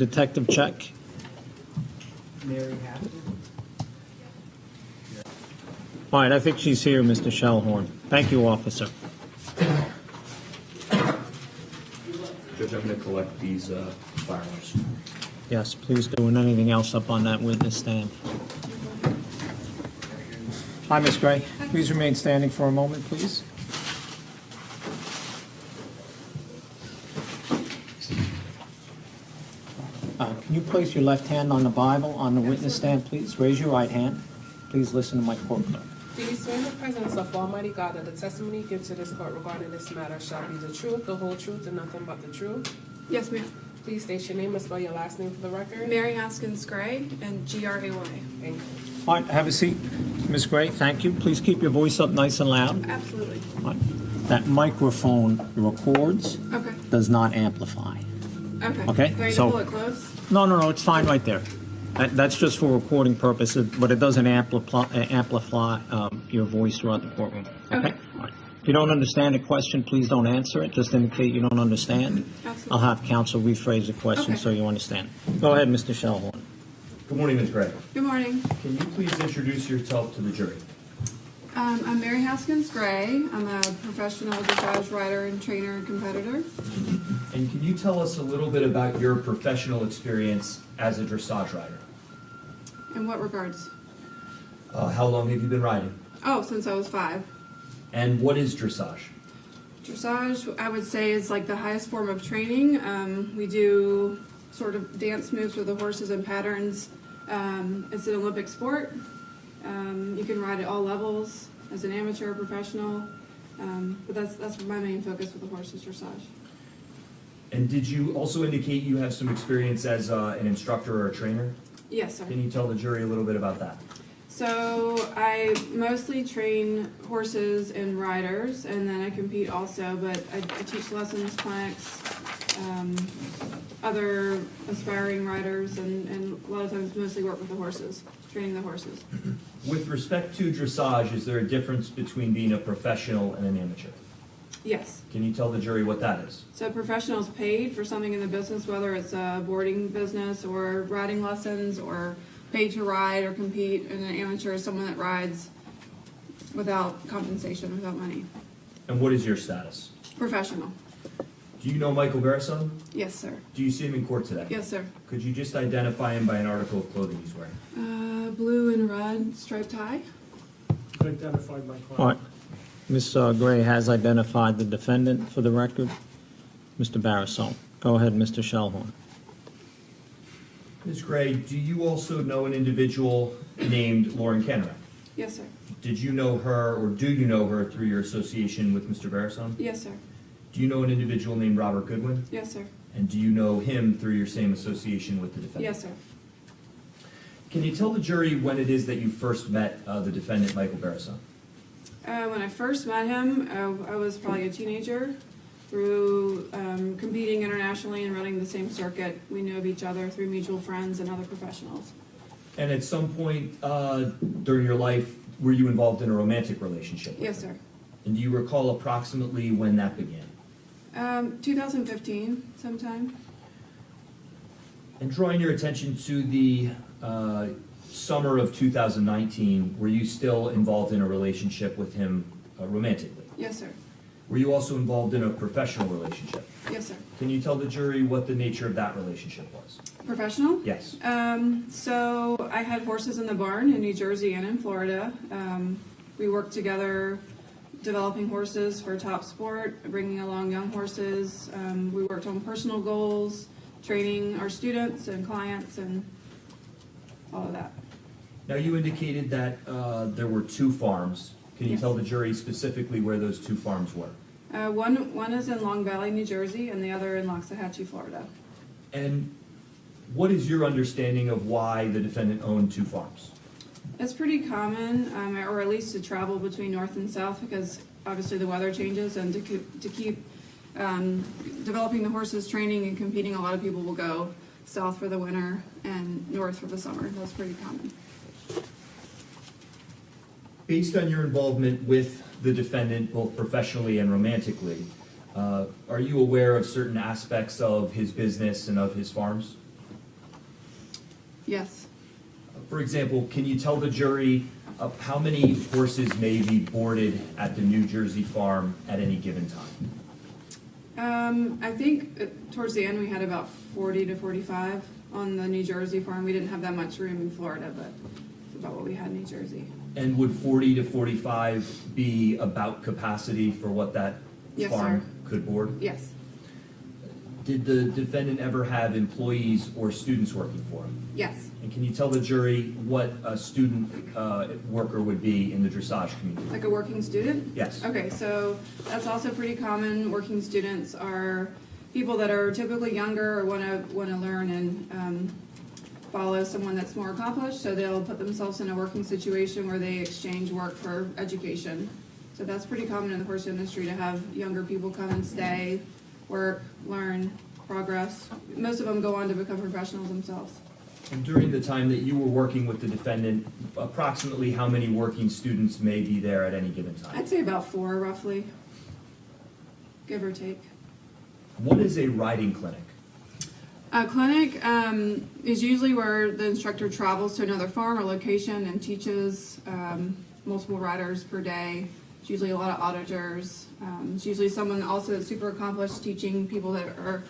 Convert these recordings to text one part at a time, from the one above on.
detective check. Mary Haskins. All right, I think she's here, Mr. Shellhorn. Thank you, officer. Judge, I'm going to collect these firearms. Yes, please do, and anything else up on that witness stand. Hi, Ms. Gray. Please remain standing for a moment, please. Can you place your left hand on the Bible on the witness stand, please? Raise your right hand. Please listen to my court clerk. Do you swear in the presence of Almighty God that the testimony you give to this court regarding this matter shall be the truth, the whole truth, and nothing but the truth? Yes, ma'am. Please state your name and spell your last name for the record. Mary Haskins Gray and Gray. Thank you. All right, have a seat. Ms. Gray, thank you. Please keep your voice up nice and loud. Absolutely. All right. That microphone records, Okay. does not amplify. Okay. Okay, Do I need to so- pull it close? No, it's fine right there. That's just for recording purposes, but it doesn't amplify your voice throughout the courtroom. Okay. All right. If you don't understand a question, please don't answer it. Just indicate you don't understand. Absolutely. I'll have counsel rephrase the question Okay. so you understand. Go ahead, Mr. Shellhorn. Good morning, Ms. Gray. Good morning. Can you please introduce yourself to the jury? I'm Mary Haskins Gray. I'm a professional dressage rider and trainer and competitor. And can you tell us a little bit about your professional experience as a dressage rider? In what regards? How long have you been riding? Oh, since I was 5. And what is dressage? Dressage, I would say, is like the highest form of training. We do sort of dance moves with the horses and patterns. It's an Olympic sport. You can ride at all levels as an amateur or professional. But that's my main focus with the horses, dressage. And did you also indicate you have some experience as an instructor or a trainer? Yes, sir. Can you tell the jury a little bit about that? So I mostly train horses and riders, and then I compete also, but I teach lessons, clinics, other aspiring riders, and a lot of times mostly work with the horses, training the horses. With respect to dressage, is there a difference between being a professional and an amateur? Yes. Can you tell the jury what that is? So professionals paid for something in the business, whether it's a boarding business or riding lessons or paid to ride or compete, and an amateur is someone that rides without compensation, without money. And what is your status? Professional. Do you know Michael Barison? Yes, sir. Do you see him in court today? Yes, sir. Could you just identify him by an article of clothing he's wearing? Blue and red striped tie. Identified my client. All right. Ms. Gray has identified the defendant for the record, Mr. Barisone. Go ahead, Mr. Shellhorn. Ms. Gray, do you also know an individual named Lauren Kanarek? Yes, sir. Did you know her, or do you know her through your association with Mr. Barison? Yes, sir. Do you know an individual named Robert Goodwin? Yes, sir. And do you know him through your same association with the defendant? Yes, sir. Can you tell the jury when it is that you first met the defendant, Michael Barison? When I first met him, I was probably a teenager. Through competing internationally and running the same circuit, we knew of each other through mutual friends and other professionals. And at some point during your life, were you involved in a romantic relationship? Yes, sir. And do you recall approximately when that began? 2015, sometime. And drawing your attention to the summer of 2019, were you still involved in a relationship with him romantically? Yes, sir. Were you also involved in a professional relationship? Yes, sir. Can you tell the jury what the nature of that relationship was? Professional? Yes. So I had horses in the barn in New Jersey and in Florida. We worked together developing horses for top sport, bringing along young horses. We worked on personal goals, training our students and clients and all of that. Now you indicated that there were 2 farms. Can you Yes. tell the jury specifically where those 2 farms were? One is in Long Valley, New Jersey, and the other in Loxahatchee, Florida. And what is your understanding of why the defendant owned 2 farms? It's pretty common, or at least to travel between north and south, because obviously the weather changes, and to keep developing the horses, training and competing, a lot of people will go south for the winter and north for the summer. That's pretty common. Based on your involvement with the defendant, both professionally and romantically, are you aware of certain aspects of his business and of his farms? Yes. For example, can you tell the jury how many horses may be boarded at the New Jersey farm at any given time? I think towards the end we had about 40 to 45 on the New Jersey farm. We didn't have that much room in Florida, but it's about what we had in New Jersey. And would 40 to 45 be about capacity for what that Yes, farm sir. could board? Yes. Did the defendant ever have employees or students working for him? Yes. And can you tell the jury what a student worker would be in the dressage community? Like a working student? Yes. Okay, so that's also pretty common. Working students are people that are typically younger or want to learn and follow someone that's more accomplished. So they'll put themselves in a working situation where they exchange work for education. So that's pretty common in the horse industry to have younger people come and stay, work, learn, progress. Most of them go on to become professionals themselves. And during the time that you were working with the defendant, approximately how many working students may be there at any given time? I'd say about 4 roughly, give or take. What is a riding clinic? A clinic is usually where the instructor travels to another farm or location and teaches multiple riders per day. It's usually a lot of auditors. It's usually someone also that's super accomplished teaching people that are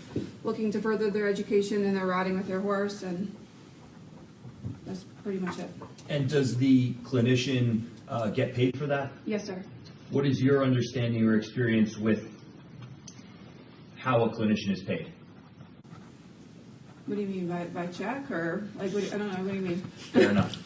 looking to further their education and they're riding with their horse, and that's pretty much it. And does the clinician get paid for that? Yes, sir. What is your understanding or experience with how a clinician is paid? What do you mean by check or like? I don't know. What do you mean? Fair enough.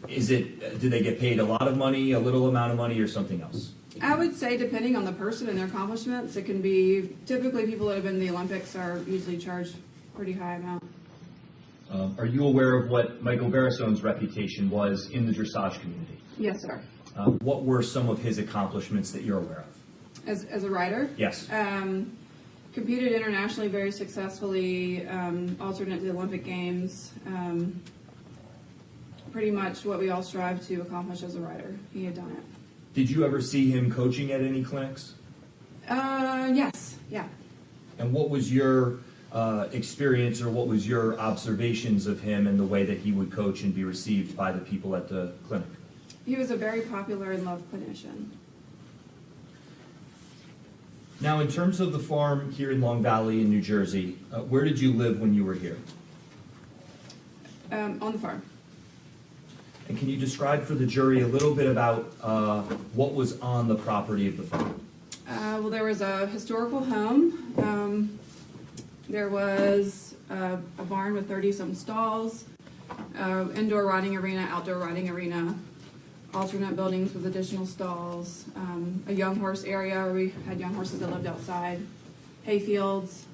Do they get paid a lot of money, a little amount of money, or something else? I would say depending on the person and their accomplishments, it can be typically people that have been in the Olympics are usually charged pretty high amount. Are you aware of what Michael Barisone's reputation was in the dressage community? Yes, sir. What were some of his accomplishments that you're aware of? As a rider? Yes. Competed internationally very successfully, alternate to the Olympic Games. Pretty much what we all strive to accomplish as a rider. He had done it. Did you ever see him coaching at any clinics? Yes, yeah. And what was your experience or what was your observations of him and the way that he would coach and be received by the people at the clinic? He was a very popular and loved clinician. Now, in terms of the farm here in Long Valley in New Jersey, where did you live when you were here? On the farm. And can you describe for the jury a little bit about what was on the property of the farm? Well, there was a historical home. There was a barn with 30-some stalls, indoor riding arena, outdoor riding arena, alternate buildings with additional stalls, a young horse area where we had young horses that lived outside, hay fields.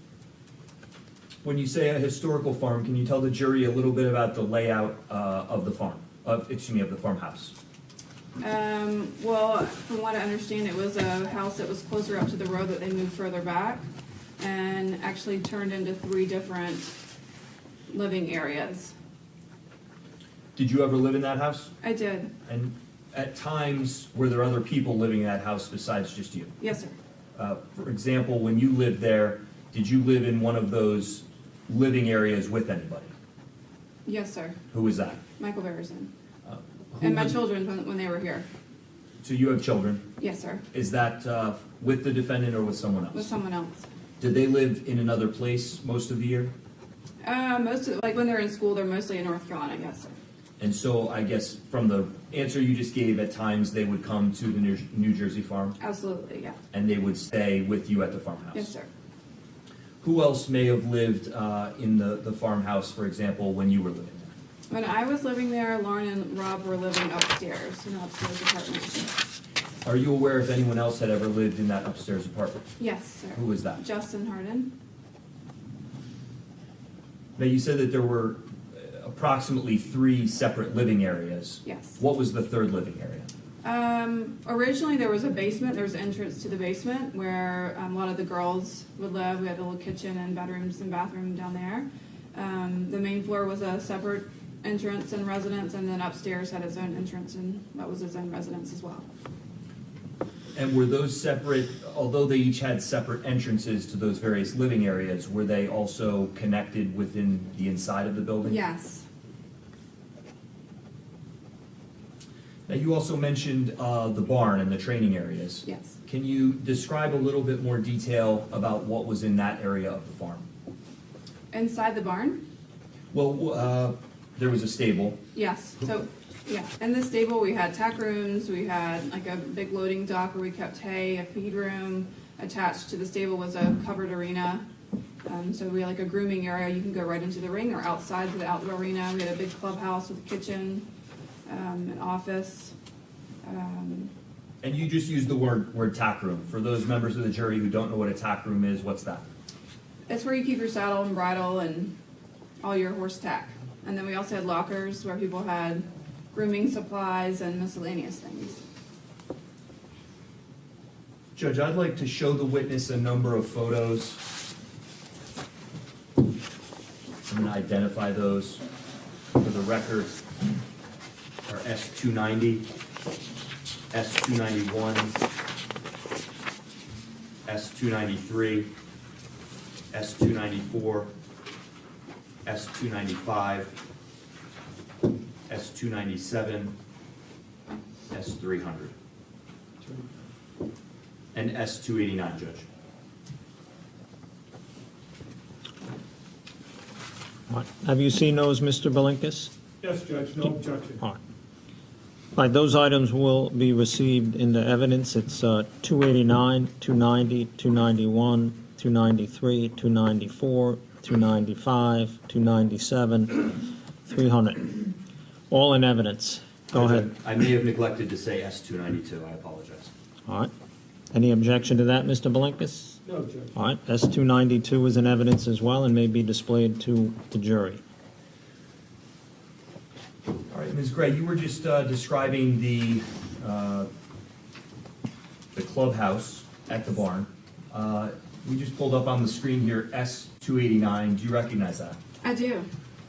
When you say a historical farm, can you tell the jury a little bit about the layout of the farm, of the farmhouse? Well, from what I understand, it was a house that was closer up to the road that they moved further back and actually turned into 3 different living areas. Did you ever live in that house? I did. And at times, were there other people living in that house besides just you? Yes, sir. For example, when you lived there, did you live in one of those living areas with anybody? Yes, sir. Who was that? Michael Barison. Who And my would- children when they were here. So you have children. Yes, sir. Is that with the defendant or with someone else? With someone else. Did they live in another place most of the year? Most of, like when they're in school, they're mostly in North Carolina. Yes, sir. And so I guess from the answer you just gave, at times they would come to the New Jersey farm Absolutely, yeah. and they would stay with you at the farmhouse. Yes, sir. Who else may have lived in the farmhouse, for example, when you were living there? When I was living there, Lauren and Rob were living upstairs in an upstairs apartment. Are you aware if anyone else had ever lived in that upstairs apartment? Yes, sir. Who was that? Justin Harden. Now, you said that there were approximately 3 separate living areas. Yes. What was the third living area? Originally there was a basement. There was an entrance to the basement where a lot of the girls would live. We had a little kitchen and bedrooms and bathroom down there. The main floor was a separate entrance and residence, and then upstairs had its own entrance and that was its own residence as well. And were those separate, although they each had separate entrances to those various living areas, were they also connected within the inside of the building? Yes. Now, you also mentioned the barn and the training areas. Yes. Can you describe a little bit more detail about what was in that area of the farm? Inside the barn? Well, there was a stable. Yes. So, yeah, in the stable we had tack rooms, we had like a big loading dock where we kept hay, a feed room. Attached to the stable was a covered arena. So we had like a grooming area. You can go right into the ring or outside to the outdoor arena. We had a big clubhouse with a kitchen, an office. And you just used the word tack room. For those members of the jury who don't know what a tack room is, what's that? It's where you keep your saddle and bridle and all your horse tack. And then we also had lockers where people had grooming supplies and miscellaneous things. Judge, I'd like to show the witness a number of photos. I'm going to identify those for the record. Are S290, S291, S293, S294, S295, S297, S300, and S289, Judge. All right. Have you seen those, Mr. Belinkus? Yes, Judge, no objection. All right. All right, those items will be received into evidence. It's 289, 290, 291, 293, 294, 295, 297, 300. All in evidence. Go ahead. I may have neglected to say S292, I apologize. All right. Any objection to that, Mr. Belinkus? No, Judge. All right. S292 is in evidence as well and may be displayed to the jury. All right, Ms. Gray, you were just describing the clubhouse at the barn. We just pulled up on the screen here S289. Do you recognize that? I do.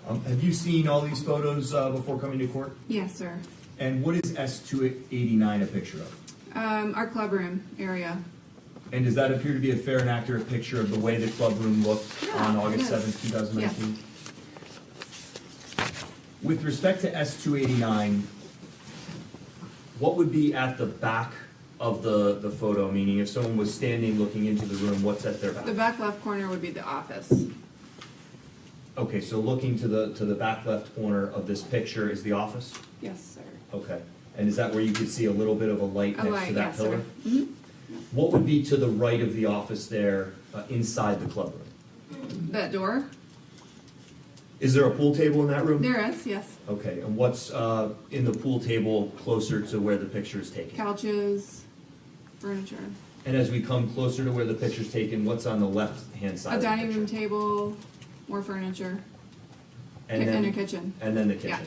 Have you seen all these photos before coming to court? Yes, sir. And what is S289 a picture of? Our clubroom area. And does that appear to be a fair and accurate picture of the way the clubroom looked on August yes. 7th, 2019? Yes. With respect to S289, what would be at the back of the photo? Meaning if someone was standing looking into the room, what's at their back? The back left corner would be the office. Okay, so looking to the back left corner of this picture is the office? Yes, sir. Okay. And is that where you could see a little bit of a light A next light, to that yes, pillar? sir. Mm-hmm. What would be to the right of the office there inside the clubroom? That door? Is there a pool table in that room? There is, yes. Okay, and what's in the pool table closer to where the picture is taken? Couches, furniture. And as we come closer to where the picture's taken, what's on the left-hand side A of the dining picture? room table, more furniture, And and then, a kitchen. and then the kitchen. Yeah.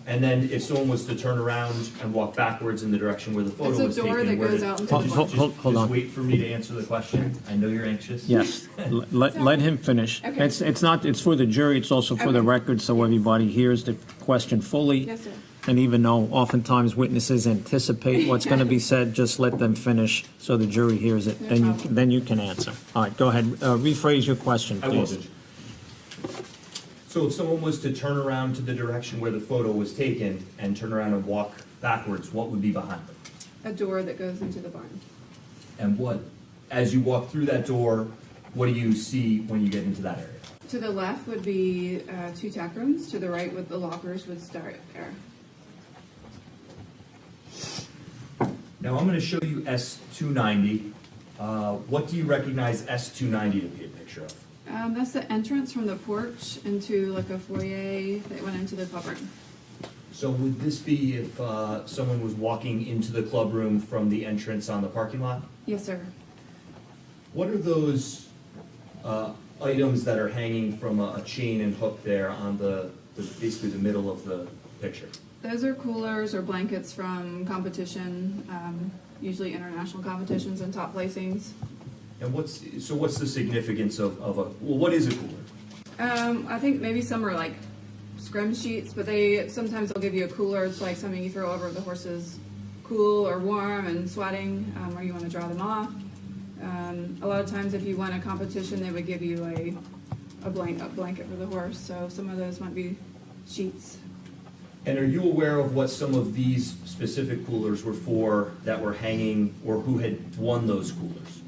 And then if someone was to turn around and walk backwards in the direction where the photo It's a was door taken, that where goes did- out into Hold- the hold- barn. hold on. Just wait for me to answer the question. I know you're anxious. Yes. Let him finish. Okay. It's for the jury, it's also for the Okay. record, so everybody hears the question fully. Yes, sir. And even though oftentimes witnesses anticipate what's going to be said, just let them finish so the jury hears it. No Then problem. then you can answer. All right, go ahead. Rephrase your question, I will. please. Judge. So if someone was to turn around to the direction where the photo was taken and turn around and walk backwards, what would be behind them? A door that goes into the barn. And what, as you walk through that door, what do you see when you get into that area? To the left would be 2 tack rooms. To the right with the lockers would start there. Now I'm going to show you S290. What do you recognize S290 to be a picture of? That's the entrance from the porch into like a foyer that went into the club room. So would this be if someone was walking into the club room from the entrance on the parking lot? Yes, sir. What are those items that are hanging from a chain and hook there on basically the middle of the picture? Those are coolers or blankets from competition, usually international competitions and top placings. And what's the significance of what is a cooler? I think maybe some are like scrim sheets, but sometimes they'll give you a cooler. It's like something you throw over the horse's cool or warm and sweating, or you want to draw them off. A lot of times if you won a competition, they would give you a blanket for the horse, so some of those might be sheets. And are you aware of what some of these specific coolers were for that were hanging, or who had won those coolers?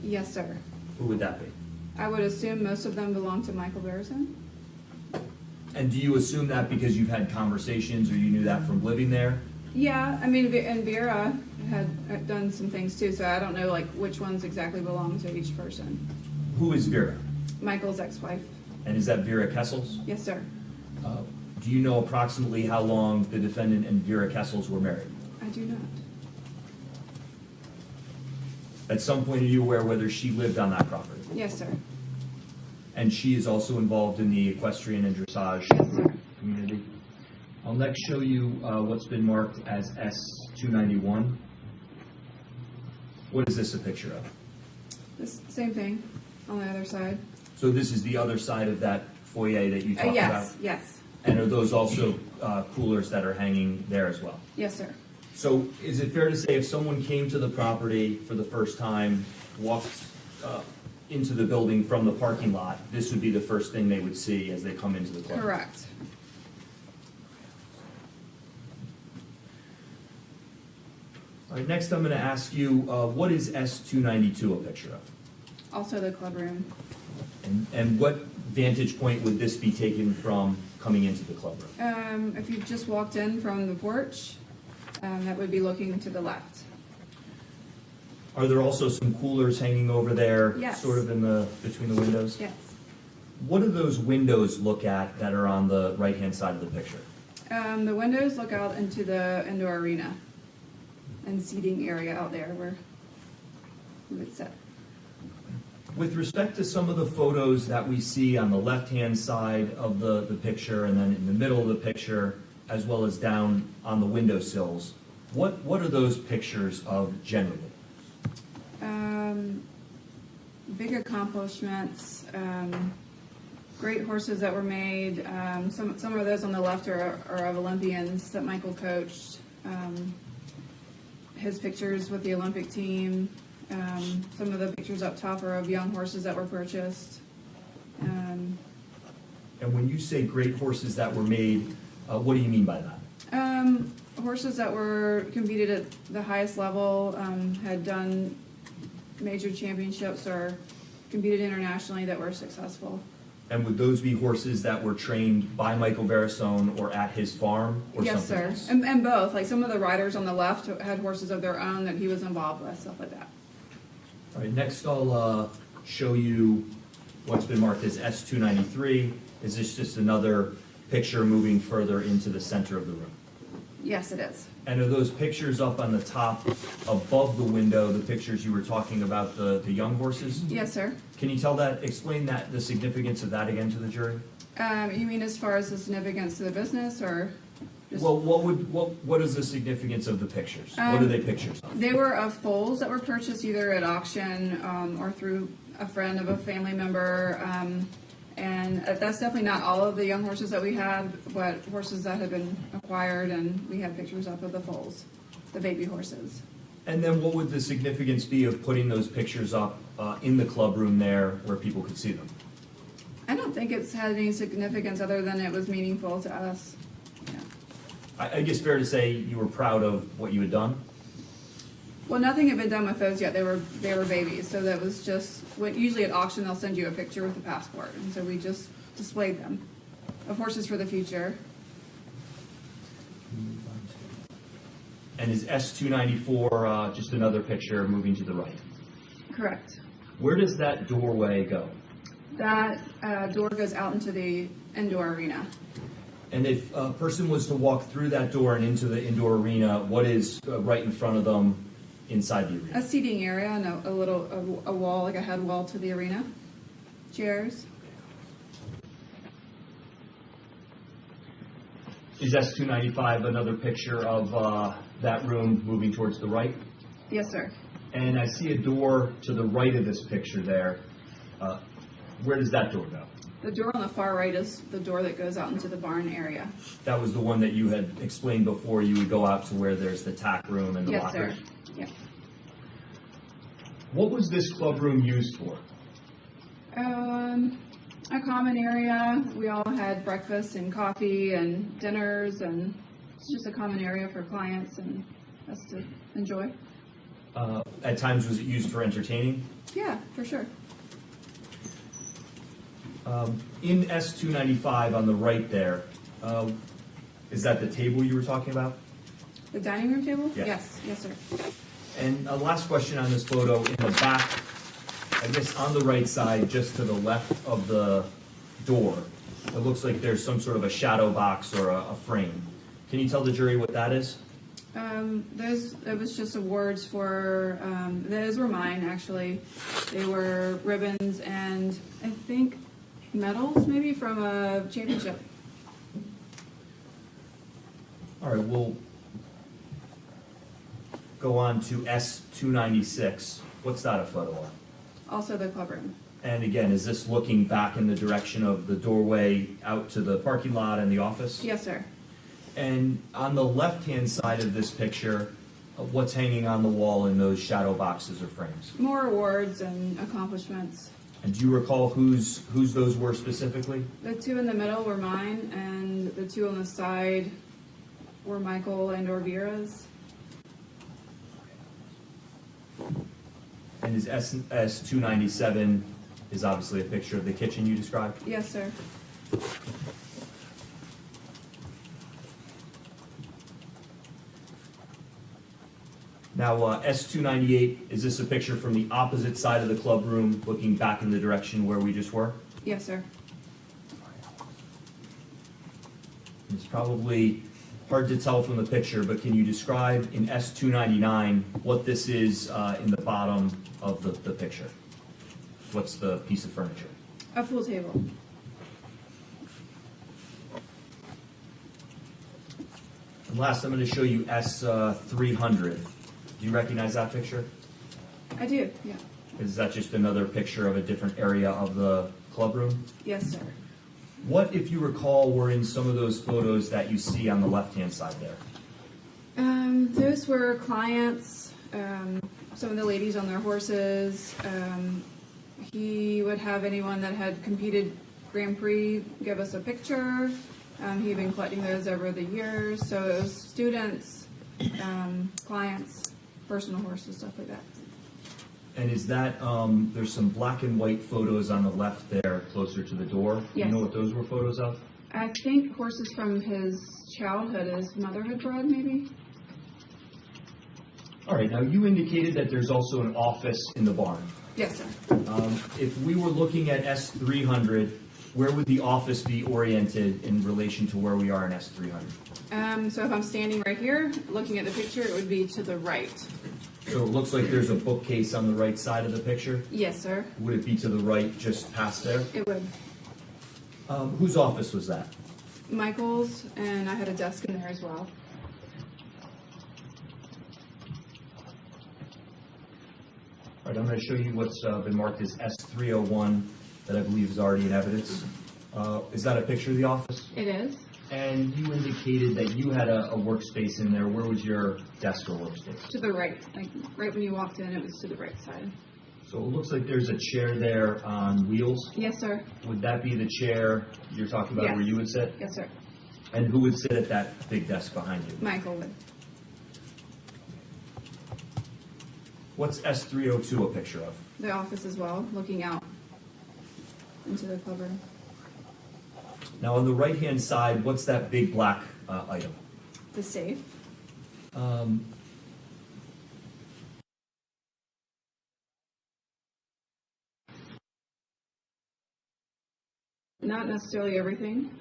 Yes, sir. Who would that be? I would assume most of them belong to Michael Barison. And do you assume that because you've had conversations or you knew that from living there? Yeah, I mean, and Vera had done some things too, so I don't know like which ones exactly belong to each person. Who is Vera? Michael's ex-wife. And is that Vera Kessels? Yes, sir. Do you know approximately how long the defendant and Vera Kessels were married? I do not. At some point, are you aware whether she lived on that property? Yes, sir. And she is also involved in the equestrian and dressage Yes, sir. community? I'll next show you what's been marked as S291. What is this a picture of? This same thing on the other side. So this is the other side of that foyer that you talked about? Yes, yes. And are those also coolers that are hanging there as well? Yes, sir. So is it fair to say if someone came to the property for the first time, walked into the building from the parking lot, this would be the first thing they would see as they come into the club? Correct. All right, next I'm going to ask you, what is S292 a picture of? Also the club room. And what vantage point would this be taken from coming into the club room? If you just walked in from the porch, that would be looking to the left. Are there also some coolers hanging over there? Yes. Sort of in the, between the windows? Yes. What do those windows look at that are on the right-hand side of the picture? The windows look out into the indoor arena and seating area out there where we would sit. With respect to some of the photos that we see on the left-hand side of the picture and then in the middle of the picture, as well as down on the windowsills, what are those pictures of generally? Big accomplishments, great horses that were made. Some of those on the left are of Olympians that Michael coached. His pictures with the Olympic team. Some of the pictures up top are of young horses that were purchased. And when you say great horses that were made, what do you mean by that? Horses that were competed at the highest level, had done major championships or competed internationally that were successful. And would those be horses that were trained by Michael Barisone or at his farm or Yes, something sir. else? And both. Like some of the riders on the left had horses of their own that he was involved with, stuff like that. All right, next I'll show you what's been marked as S293. Is this just another picture moving further into the center of the room? Yes, it is. And are those pictures up on the top above the window, the pictures you were talking about, the young horses? Yes, sir. Can you explain that, the significance of that again to the jury? You mean as far as the significance to the business or just? Well, what is the significance of the pictures? What are they pictures of? They were of foals that were purchased either at auction or through a friend of a family member. And that's definitely not all of the young horses that we had, but horses that had been acquired, and we had pictures up of the foals, the baby horses. And then what would the significance be of putting those pictures up in the club room there where people could see them? I don't think it's had any significance other than it was meaningful to us. Yeah. I guess fair to say you were proud of what you had done? Well, nothing had been done with those yet. They were babies, so that was just usually at auction they'll send you a picture with a passport, and so we just displayed them of horses for the future. And is S294 just another picture moving to the right? Correct. Where does that doorway go? That door goes out into the indoor arena. And if a person was to walk through that door and into the indoor arena, what is right in front of them inside the arena? A seating area and a wall, like a head wall to the arena. Chairs. Is S295 another picture of that room moving towards the right? Yes, sir. And I see a door to the right of this picture there. Where does that door go? The door on the far right is the door that goes out into the barn area. That was the one that you had explained before. You would go out to where there's the tack room and the Yes, lockers. sir. Yeah. What was this club room used for? A common area. We all had breakfast and coffee and dinners, and it's just a common area for clients and us to enjoy. At times, was it used for entertaining? Yeah, for sure. In S295 on the right there, is that the table you were talking about? The dining room table? Yes. Yes, sir. And a last question on this photo, in the back, I guess on the right side, just to the left of the door, it looks like there's some sort of a shadow box or a frame. Can you tell the jury what that is? It was just awards for, those were mine, actually. They were ribbons and I think medals, maybe, from a championship. All right, we'll go on to S296. What's that a photo of? Also the club room. And again, is this looking back in the direction of the doorway out to the parking lot and the office? Yes, sir. And on the left-hand side of this picture, what's hanging on the wall in those shadow boxes or frames? More awards and accomplishments. And do you recall whose those were specifically? The two in the middle were mine, and the two on the side were Michael and Orvira's. And is S297 is obviously a picture of the kitchen you described? Yes, sir. Now, S298, is this a picture from the opposite side of the club room, looking back in the direction where we just were? Yes, sir. It's probably hard to tell from the picture, but can you describe in S299 what this is in the bottom of the picture? What's the piece of furniture? A pool table. And last, I'm going to show you S300. Do you recognize that picture? I do, yeah. Is that just another picture of a different area of the club room? Yes, sir. What, if you recall, were in some of those photos that you see on the left-hand side there? Those were clients, some of the ladies on their horses. He would have anyone that had competed Grand Prix give us a picture. He'd been collecting those over the years. So it was students, clients, personal horses, stuff like that. And is that, there's some black and white photos on the left there closer to the door? Yes. You know what those were photos of? I think horses from his childhood, his motherhood bred, maybe? All right, now you indicated that there's also an office in the barn. Yes, sir. If we were looking at S300, where would the office be oriented in relation to where we are in S300? So if I'm standing right here, looking at the picture, it would be to the right. So it looks like there's a bookcase on the right side of the picture. Yes, sir. Would it be to the right, just past there? It would. Whose office was that? Michael's, and I had a desk in there as well. All right, I'm going to show you what's been marked as S301 that I believe is already in evidence. Is that a picture of the office? It is. And you indicated that you had a workspace in there. Where was your desk or workspace? To the right. Like right when you walked in, it was to the right side. So it looks like there's a chair there on wheels. Yes, sir. Would that be the chair you're talking about Yes. where you would sit? Yes, sir. And who would sit at that big desk behind you? Michael would. What's S302 a picture of? The office as well, looking out into the club room. Now on the right-hand side, what's that big black item? The safe. Not necessarily everything.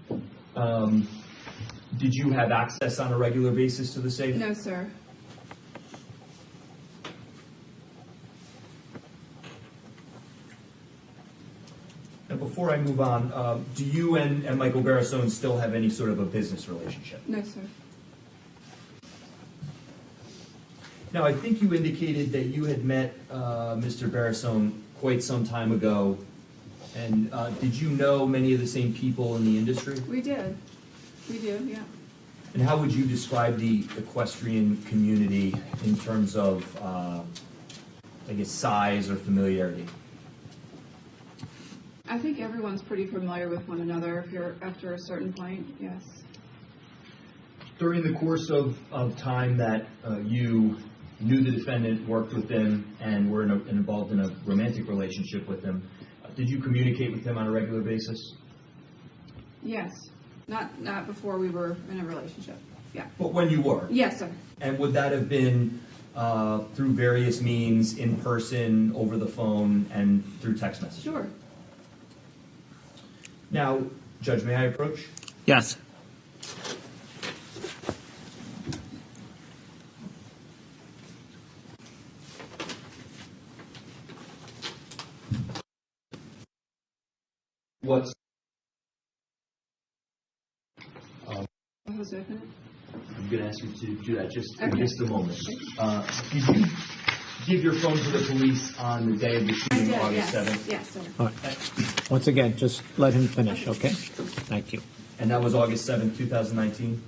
Did you have access on a regular basis to the safe? No, sir. And before I move on, do you and Michael Barisone still have any sort of a business relationship? No, sir. Now, I think you indicated that you had met Mr. Barisone quite some time ago And did you know many of the same people in the industry? We did. We do, yeah. And how would you describe the equestrian community in terms of, I guess, size or familiarity? I think everyone's pretty familiar with one another if you're after a certain point, yes. During the course of time that you knew the defendant, worked with him, and were involved in a romantic relationship with him, did you communicate with him on a regular basis? Yes. Not before we were in a relationship. Yeah. But when you were? Yes, sir. And would that have been through various means, in person, over the phone, and through text message? Sure. Now, Judge, may I approach? Yes. What's Who's open I'm going to ask you to do that just in Okay. just a moment. Did you give your phone to the police on the day of the I shooting, did, August yes. 7th? Yes, sir. All right. Once again, just let him finish, okay? Thank you. And that was August 7th, 2019?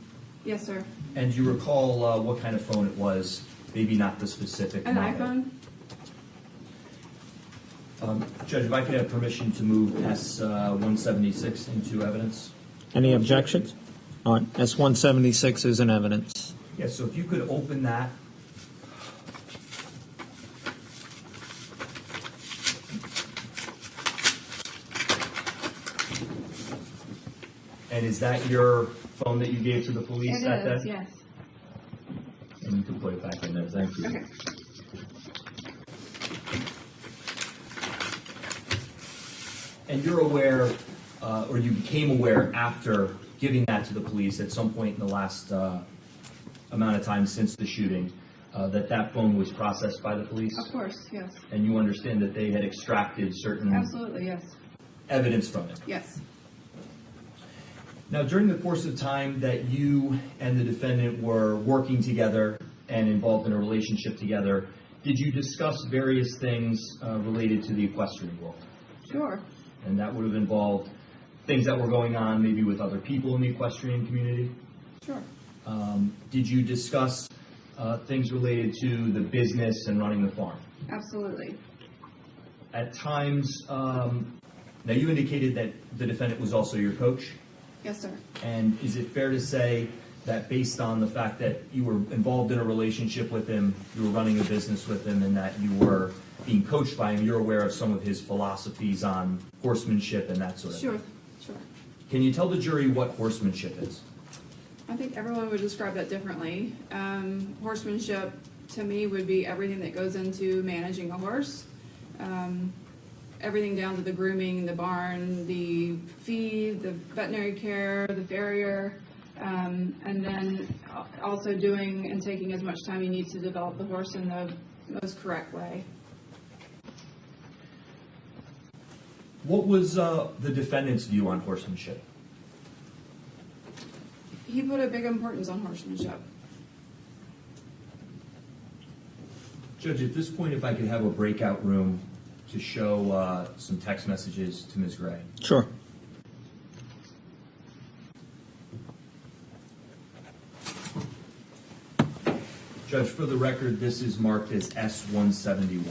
Yes, sir. And do you recall what kind of phone it was? Maybe not the specific An model. iPhone? Judge, if I could have permission to move S-176 into evidence? Any objections? All right, S-176 is in evidence. Yes, so if you could open that. And is that your phone that you gave to the police It that is, day? yes. And you can put it back in there, thank you. Okay. And you're aware, or you became aware after giving that to the police at some point in the last amount of time since the shooting, that that phone was processed by the police? Of course, yes. And you understand that they had extracted certain Absolutely, yes. evidence from it? Yes. Now, during the course of time that you and the defendant were working together and involved in a relationship together, did you discuss various things related to the equestrian world? Sure. And that would have involved things that were going on maybe with other people in the equestrian community? Sure. Did you discuss things related to the business and running the farm? Absolutely. At times, now you indicated that the defendant was also your coach, Yes, sir. and is it fair to say that based on the fact that you were involved in a relationship with him, you were running a business with him, and that you were being coached by him, you're aware of some of his philosophies on horsemanship and that sort of Sure. thing? Sure. Can you tell the jury what horsemanship is? I think everyone would describe that differently. Horsemanship, to me, would be everything that goes into managing a horse. Everything down to the grooming, the barn, the feed, the veterinary care, the farrier, and then also doing and taking as much time you need to develop the horse in the most correct way. What was the defendant's view on horsemanship? He put a big importance on horsemanship. Judge, at this point, if I could have a breakout room to show some text messages to Ms. Gray. Sure. Judge, for the record, this is marked as S-171.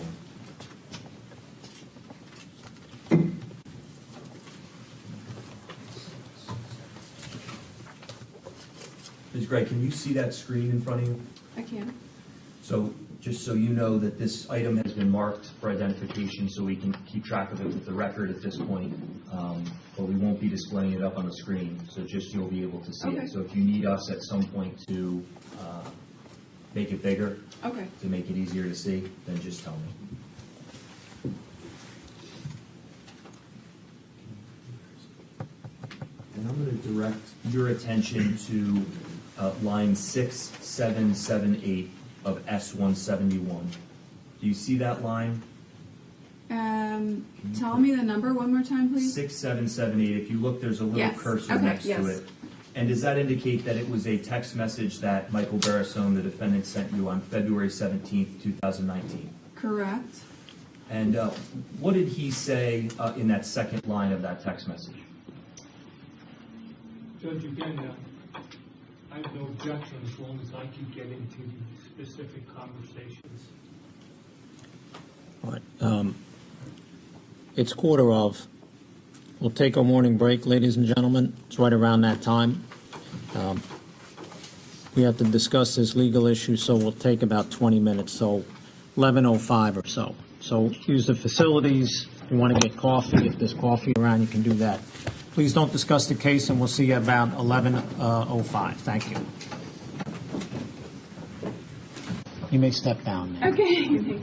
Ms. Gray, can you see that screen in front of you? I can. So, just so you know that this item has been marked for identification so we can keep track of it with the record at this point, but we won't be displaying it up on the screen, so just you'll be able to see Okay. it. So if you need us at some point to make it bigger, Okay. to make it easier to see, then just tell me. And I'm going to direct your attention to line 6, 7, 7, 8 of S-171. Do you see that line? Tell me the number one more time, please. 6, 7, 7, 8. If you look, there's a little Yes. cursor Okay, next yes. to it. And does that indicate that it was a text message that Michael Barisone, the defendant, sent you on February 17th, 2019? Correct. And what did he say in that second line of that text message? Judge, again, I have no objection as long as I can get into the specific conversations. All right. It's quarter of. We'll take a morning break, ladies and gentlemen. It's right around that time. We have to discuss this legal issue, so we'll take about 20 minutes, so 11:05 or so. So use the facilities. If you want to get coffee, if there's coffee around, you can do that. Please don't discuss the case, and we'll see you about 11:05. Thank you. You may step down now. Okay.